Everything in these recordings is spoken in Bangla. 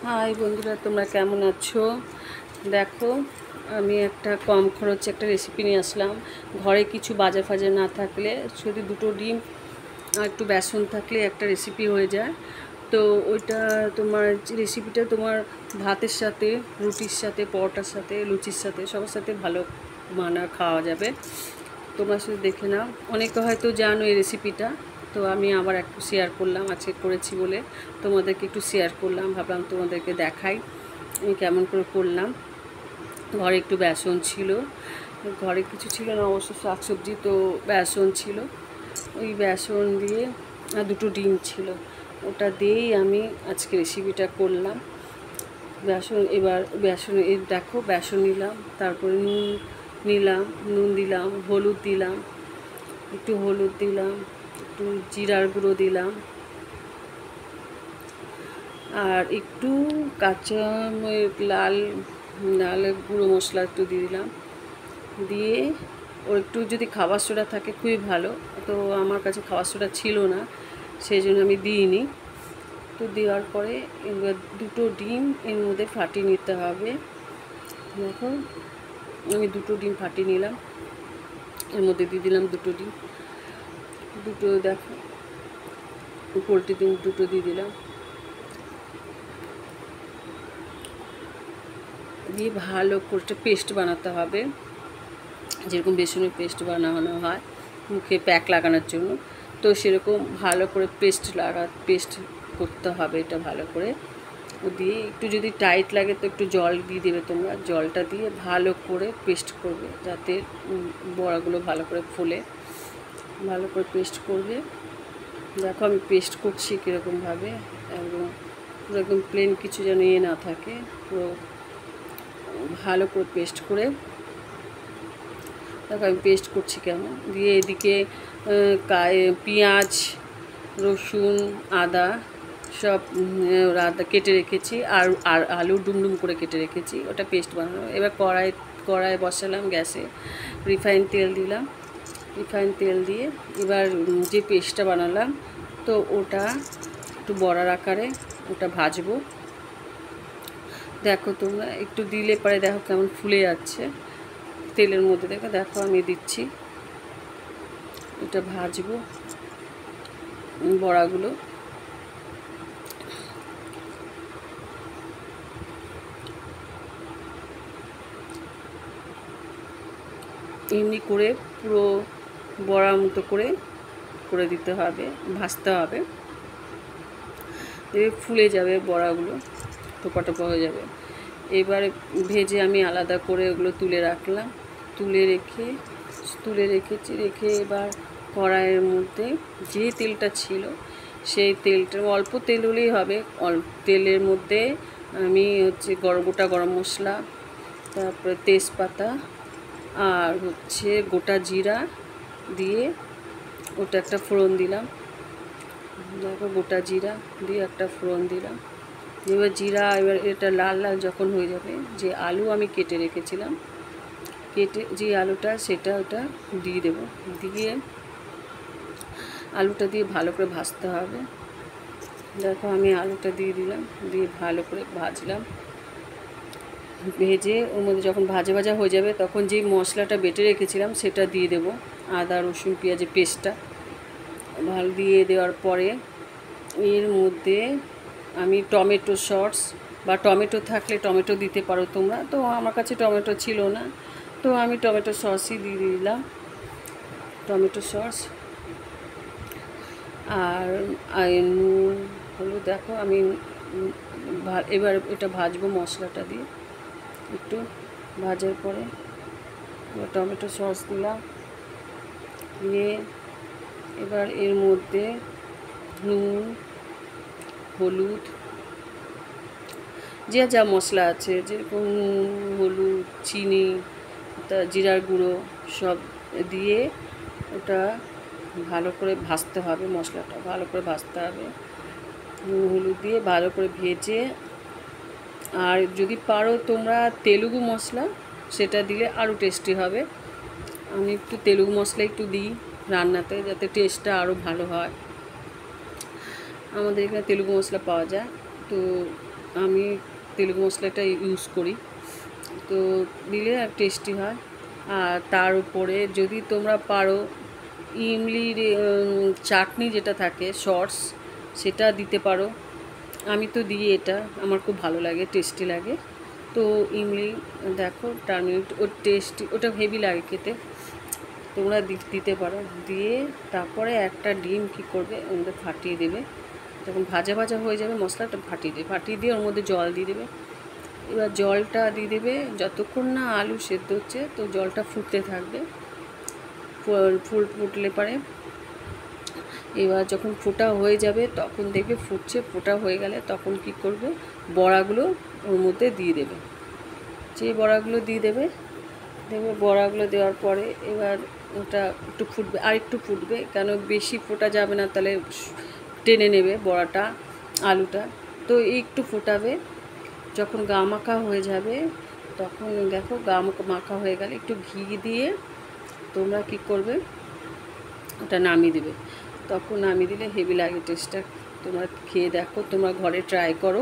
হাই বন্ধুরা, তোমরা কেমন আছো? দেখো, আমি একটা কম খরচে একটা রেসিপি নিয়ে আসলাম। ঘরে কিছু বাজার ফাজার না থাকলে শুধু দুটো ডিম আর একটু বেসন থাকলে একটা রেসিপি হয়ে যায়। তো ওইটা তোমার রেসিপিটা তোমার ভাতের সাথে, রুটির সাথে, পরোটার সাথে, লুচির সাথে, সবার সাথে ভালো খাওয়া যাবে। তোমরা শুধু দেখে নাও। অনেকে হয়তো জানো এই রেসিপিটা, তো আমি আবার একটু শেয়ার করলাম, আজকে করেছি বলে তোমাদেরকে একটু শেয়ার করলাম। ভাবলাম তোমাদেরকে দেখাই আমি কেমন করে করলাম। ঘরে একটু বেসন ছিল, ঘরে কিছু ছিল না অবশ্য, শাকসবজি, তো বেসন ছিল। ওই বেসন দিয়ে আর দুটো ডিম ছিল, ওটা দিয়েই আমি আজকে রেসিপিটা করলাম। বেসন, এবার বেসন, এই দেখো বেসন নিলাম, তারপরে নুন দিলাম, হলুদ দিলাম, একটু হলুদ দিলাম, একটু জিরার গুঁড়ো দিলাম, আর একটু কাঁচা লাল লাল গুঁড়ো মশলা একটু দিয়ে দিলাম। দিয়ে ওর একটু যদি খাবার সোডা থাকে খুবই ভালো, তো আমার কাছে খাবার সোডা ছিল না, সেই জন্য আমি দিইনি। তো দেওয়ার পরে এবার দুটো ডিম এর মধ্যে ফাটিয়ে নিতে হবে। দেখো, আমি দুটো ডিম ফাটিয়ে নিলাম, এর মধ্যে দিয়ে দিলাম দুটো ডিম, দুটো দেখো পোলট্রি ডিম দুটো দিয়ে দিলাম। দিয়ে ভালো করে পেস্ট বানাতে হবে, যেরকম বেসনের পেস্ট বানানো হয় মুখে প্যাক লাগানোর জন্য, তো সেরকম ভালো করে পেস্ট করতে হবে এটা ভালো করে। দিয়ে একটু যদি টাইট লাগে তো একটু জল দিয়ে দেবে তোমরা, জলটা দিয়ে ভালো করে পেস্ট করবে যাতে বড়াগুলো ভালো করে ফুলে। ভালো করে পেস্ট করবে। দেখো আমি পেস্ট করছি কীরকমভাবে, একদম পুরো একদম প্লেন কিছু যেন না থাকে, পুরো ভালো করে পেস্ট করে। দেখো আমি পেস্ট করছি কেমন। দিয়ে এদিকে পেঁয়াজ, রসুন, আদা সব আদা কেটে রেখেছি, আর আলু ডুমডুম করে কেটে রেখেছি, ওটা পেস্ট বানানো। এবার কড়াই বসালাম গ্যাসে, রিফাইন তেল দিলাম। রিফাইন তেল দিয়ে এবার যে পেস্টটা বানালাম, তো ওটা একটু বড়ার আকারে ওটা ভাজবো। দেখো তোমরা একটু দিলে পরে দেখো কেমন ফুলে যাচ্ছে তেলের মধ্যে। দেখো আমি দিচ্ছি, এটা ভাজবো বড়াগুলো। এমনি করে পুরো বড়ার মতো করে দিতে হবে, ভাজতে হবে, ফুলে যাবে বড়াগুলো, টোপা টোপা হয়ে যাবে। এবারে ভেজে আমি আলাদা করে ওগুলো তুলে রাখলাম, রেখে এবার কড়াইয়ের মধ্যে যে তেলটা ছিল সেই তেলটা, অল্প তেল হলেই হবে, তেলের মধ্যে আমি গোটা গরম মশলা, তারপরে তেজপাতা আর গোটা জিরা দিয়ে ওটা একটা ফোড়ন দিলাম। দেখো গোটা জিরা দিয়ে একটা ফোড়ন দিলাম। এবার এবার এটা লাল লাল যখন হয়ে যাবে, যে আলু আমি কেটে রেখেছিলাম, যে আলুটা সেটা ওটা দিয়ে দেবো। দিয়ে আলুটা দিয়ে ভালো করে ভাজতে হবে। দেখো আমি আলুটা দিয়ে দিলাম, দিয়ে ভালো করে ভাজলাম। ভেজে ওর মধ্যে যখন ভাজা ভাজা হয়ে যাবে, তখন যেই মশলাটা বেটে রেখেছিলাম সেটা দিয়ে দেবো, আদা রসুন পেঁয়াজের পেস্টটা ভালো দিয়ে দেওয়ার পরে এর মধ্যে আমি টমেটো সস বা টমেটো থাকলে টমেটো দিতে পারো তোমরা, তো আমার কাছে টমেটো ছিল না, তো আমি টমেটো সসই দিয়ে দিলাম, টমেটো সস। আর নুন হলুদ। দেখো আমি এবার এটা ভাজবো মশলাটা দিয়ে, একটু ভাজার পরে টমেটো সস দিলাম, দিয়ে এবার এর মধ্যে নুন হলুদ যা যা মশলা আছে, যেরকম নুন হলুদ চিনি জিরার গুঁড়ো সব দিয়ে ওটা ভালো করে ভাজতে হবে, মশলাটা ভালো করে ভাজতে হবে নুন হলুদ দিয়ে ভালো করে ভেজে। আর যদি পারো তোমরা তেলুগু মশলা সেটা দিলে আরও টেস্টি হবে। আমি একটু তেলুগু মশলা একটু দিই রান্নাতে, যাতে টেস্টটা আরও ভালো হয়। আমাদের এখানে তেলুগু মশলা পাওয়া যায়, তো আমি তেলেগু মশলাটা ইউজ করি, তো দিলে আর টেস্টি হয়। আর তার উপরে যদি তোমরা পারো ইমলির চাটনি যেটা থাকে সস, সেটা দিতে পারো। আমি তো দিই, এটা আমার খুব ভালো লাগে, টেস্টি লাগে। তো ইমলি দেখো টার্মেরিক, ওর টেস্টি, ওটা হেভি লাগে খেতে, তোমরা দিতে পারো। দিয়ে তারপরে একটা ডিম কী করবে, ওর মধ্যে ফাটিয়ে দেবে। যখন ভাজা ভাজা হয়ে যাবে মশলাটা ফাটিয়ে দিয়ে ওর মধ্যে জল দিয়ে দেবে। এবার জলটা দিয়ে দেবে যতক্ষণ না আলু সেদ্ধ হচ্ছে, তো জলটা ফুটতে থাকবে। ফুটলে পারে এবার যখন ফোটা হয়ে যাবে তখন দেখবে ফুটছে, ফোটা হয়ে গেলে তখন কি করবে, বড়াগুলো ওর মধ্যে দিয়ে দেবে। যে বড়াগুলো দিয়ে দেবে, বড়াগুলো দেওয়ার পরে এবার ওটা একটু ফুটবে, আর একটু ফুটবে, কেন বেশি ফোটা যাবে না, তাহলে টেনে নেবে বড়াটা, আলুটা। তো একটু ফোটাবে, যখন গা মাখা হয়ে যাবে তখন দেখো গা মাখা হয়ে গেলে একটু ঘি দিয়ে তোমরা কি করবে, ওটা নামিয়ে দেবে। তখন নামিয়ে দিলে হেভি লাগে টেস্টটা। তোমরা খেয়ে দেখো, তোমরা ঘরে ট্রাই করো,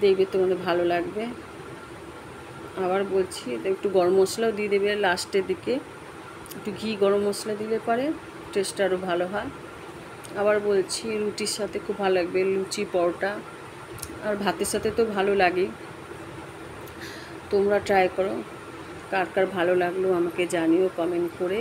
দেখবে তোমাদের ভালো লাগবে। আবার বলছি, একটু গরম মশলাও দিয়ে দেবে লাস্টের দিকে, একটু ঘি গরম মশলা দিলে পারে টেস্টটা আরও ভালো হয়। আবার বলছি, রুটির সাথে খুব ভালো লাগবে, লুচি, পরোটা আর ভাতের সাথে তো ভালো লাগে। তোমরা ট্রাই করো, কার কার ভালো লাগলো আমাকে জানিও কমেন্ট করে।